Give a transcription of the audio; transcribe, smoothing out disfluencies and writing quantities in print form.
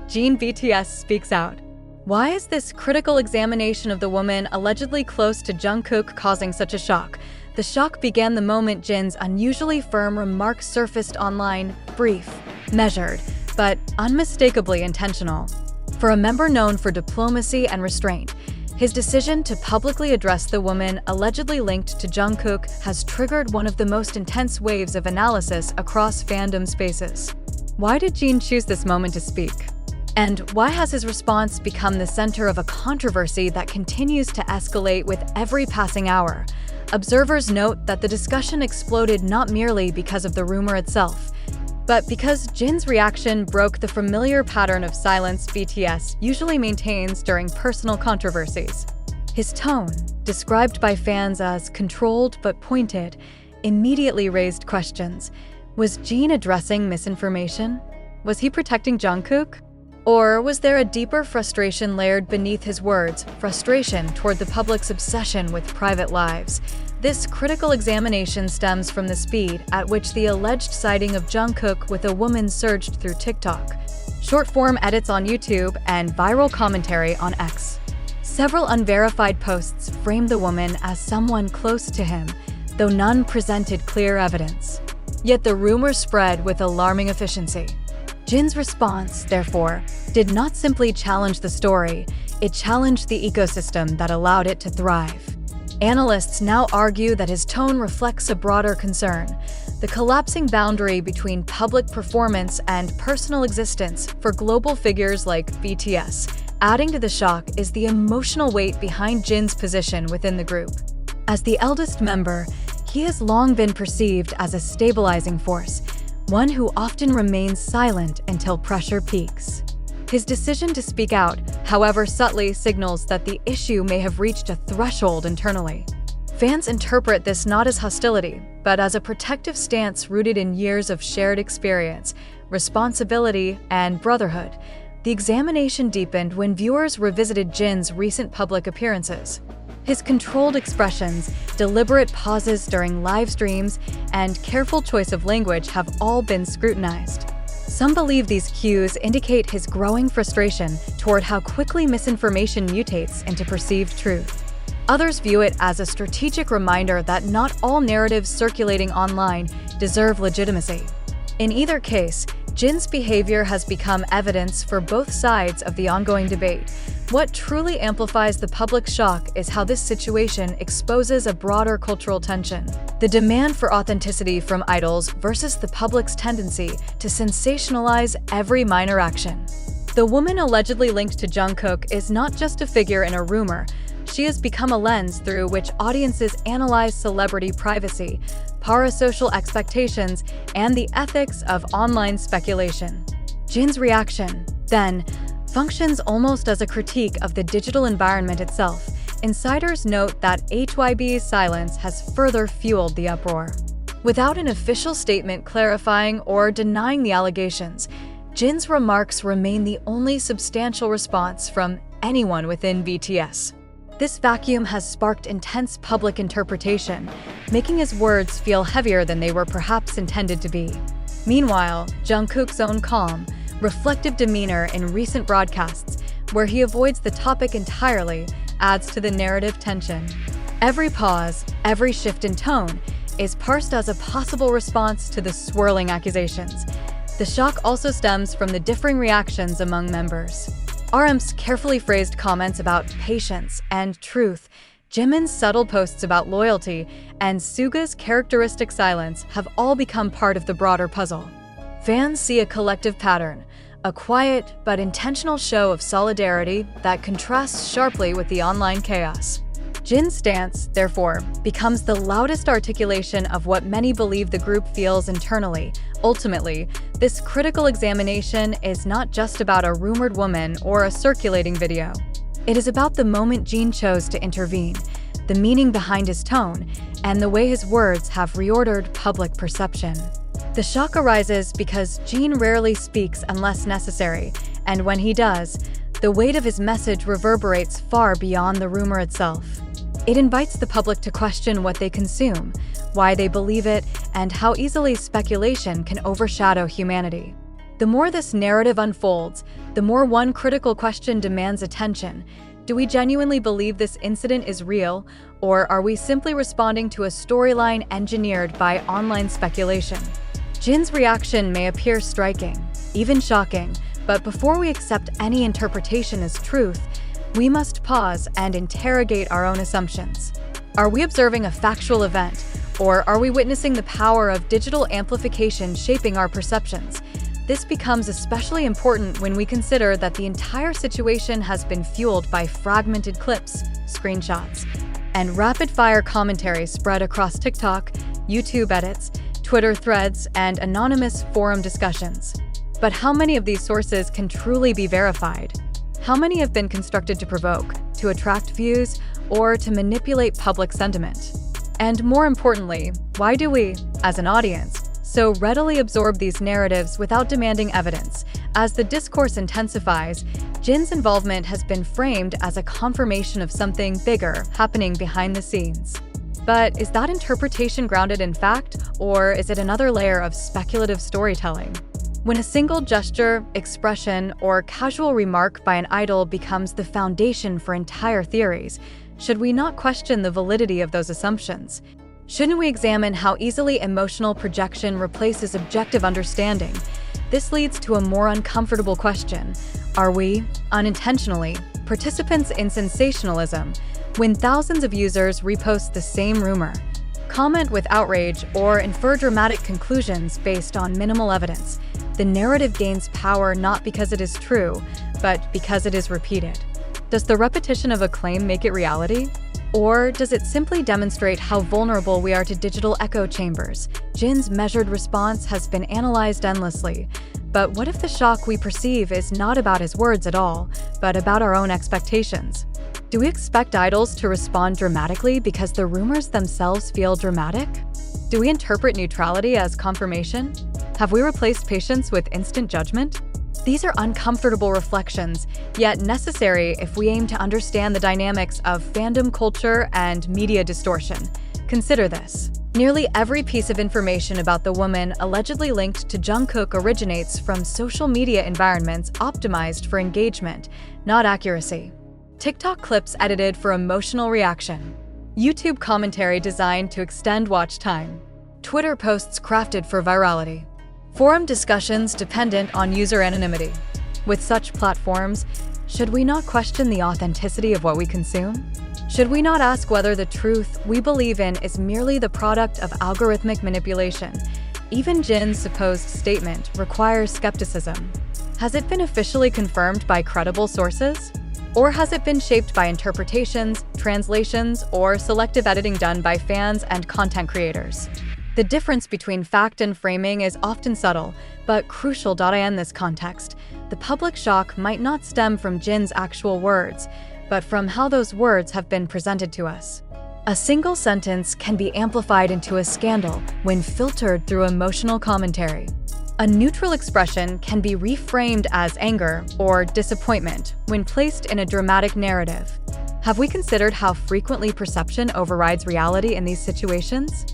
Jin BTS speaks out. Why is this critical examination of the woman allegedly close to Jungkook causing such a shock? The shock began the moment Jin's unusually firm remark surfaced online, brief, measured, but unmistakably intentional. For a member known for diplomacy and restraint, his decision to publicly address the woman allegedly linked to Jungkook has triggered one of the most intense waves of analysis across fandom spaces. Why did Jin choose this moment to speak? And why has his response become the center of a controversy that continues to escalate with every passing hour? Observers note that the discussion exploded not merely because of the rumor itself, but because Jin's reaction broke the familiar pattern of silence BTS usually maintains during personal controversies. His tone, described by fans as controlled but pointed, immediately raised questions. Was Jin addressing misinformation? Was he protecting Jungkook? Or was there a deeper frustration layered beneath his words, frustration toward the public's obsession with private lives? This critical examination stems from the speed at which the alleged sighting of Jungkook with a woman surged through TikTok, short-form edits on YouTube, and viral commentary on X. Several unverified posts framed the woman as someone close to him, though none presented clear evidence. Yet the rumor spread with alarming efficiency. Jin's response, therefore, did not simply challenge the story, it challenged the ecosystem that allowed it to thrive. Analysts now argue that his tone reflects a broader concern, the collapsing boundary between public performance and personal existence for global figures like BTS. Adding to the shock is the emotional weight behind Jin's position within the group. As the eldest member, he has long been perceived as a stabilizing force, one who often remains silent until pressure peaks. His decision to speak out, however subtly, signals that the issue may have reached a threshold internally. Fans interpret this not as hostility, but as a protective stance rooted in years of shared experience, responsibility, and brotherhood. The examination deepened when viewers revisited Jin's recent public appearances. His controlled expressions, deliberate pauses during live streams, and careful choice of language have all been scrutinized. Some believe these cues indicate his growing frustration toward how quickly misinformation mutates into perceived truth. Others view it as a strategic reminder that not all narratives circulating online deserve legitimacy. In either case, Jin's behavior has become evidence for both sides of the ongoing debate. What truly amplifies the public shock is how this situation exposes a broader cultural tension. The demand for authenticity from idols versus the public's tendency to sensationalize every minor action. The woman allegedly linked to Jungkook is not just a figure in a rumor. She has become a lens through which audiences analyze celebrity privacy, parasocial expectations, and the ethics of online speculation. Jin's reaction, then, functions almost as a critique of the digital environment itself. Insiders note that HYB's silence has further fueled the uproar. Without an official statement clarifying or denying the allegations, Jin's remarks remain the only substantial response from anyone within BTS. This vacuum has sparked intense public interpretation, making his words feel heavier than they were perhaps intended to be. Meanwhile, Jungkook's own calm, reflective demeanor in recent broadcasts, where he avoids the topic entirely, adds to the narrative tension. Every pause, every shift in tone, is parsed as a possible response to the swirling accusations. The shock also stems from the differing reactions among members. RM's carefully phrased comments about patience and truth, Jimin's subtle posts about loyalty, and Suga's characteristic silence have all become part of the broader puzzle. Fans see a collective pattern, a quiet but intentional show of solidarity that contrasts sharply with the online chaos. Jin's stance, therefore, becomes the loudest articulation of what many believe the group feels internally. Ultimately, this critical examination is not just about a rumored woman or a circulating video. It is about the moment Jin chose to intervene, the meaning behind his tone, and the way his words have reordered public perception. The shock arises because Jin rarely speaks unless necessary, and when he does, the weight of his message reverberates far beyond the rumor itself. It invites the public to question what they consume, why they believe it, and how easily speculation can overshadow humanity. The more this narrative unfolds, the more one critical question demands attention. Do we genuinely believe this incident is real, or are we simply responding to a storyline engineered by online speculation? Jin's reaction may appear striking, even shocking, but before we accept any interpretation as truth, we must pause and interrogate our own assumptions. Are we observing a factual event, or are we witnessing the power of digital amplification shaping our perceptions? This becomes especially important when we consider that the entire situation has been fueled by fragmented clips, screenshots, and rapid-fire commentary spread across TikTok, YouTube edits, Twitter threads, and anonymous forum discussions. But how many of these sources can truly be verified? How many have been constructed to provoke, to attract views, or to manipulate public sentiment? And more importantly, why do we, as an audience, so readily absorb these narratives without demanding evidence? As the discourse intensifies, Jin's involvement has been framed as a confirmation of something bigger happening behind the scenes. But is that interpretation grounded in fact, or is it another layer of speculative storytelling? When a single gesture, expression, or casual remark by an idol becomes the foundation for entire theories, should we not question the validity of those assumptions? Shouldn't we examine how easily emotional projection replaces objective understanding? This leads to a more uncomfortable question. Are we, unintentionally, participants in sensationalism when thousands of users repost the same rumor, comment with outrage, or infer dramatic conclusions based on minimal evidence? The narrative gains power not because it is true, but because it is repeated. Does the repetition of a claim make it reality? Or does it simply demonstrate how vulnerable we are to digital echo chambers? Jin's measured response has been analyzed endlessly. But what if the shock we perceive is not about his words at all, but about our own expectations? Do we expect idols to respond dramatically because the rumors themselves feel dramatic? Do we interpret neutrality as confirmation? Have we replaced patience with instant judgment? These are uncomfortable reflections, yet necessary if we aim to understand the dynamics of fandom culture and media distortion. Consider this. Nearly every piece of information about the woman allegedly linked to Jungkook originates from social media environments optimized for engagement, not accuracy. TikTok clips edited for emotional reaction. YouTube commentary designed to extend watch time. Twitter posts crafted for virality. Forum discussions dependent on user anonymity. With such platforms, should we not question the authenticity of what we consume? Should we not ask whether the truth we believe in is merely the product of algorithmic manipulation? Even Jin's supposed statement requires skepticism. Has it been officially confirmed by credible sources? Or has it been shaped by interpretations, translations, or selective editing done by fans and content creators? The difference between fact and framing is often subtle, but crucial. In this context, the public shock might not stem from Jin's actual words, but from how those words have been presented to us. A single sentence can be amplified into a scandal when filtered through emotional commentary. A neutral expression can be reframed as anger or disappointment when placed in a dramatic narrative. Have we considered how frequently perception overrides reality in these situations?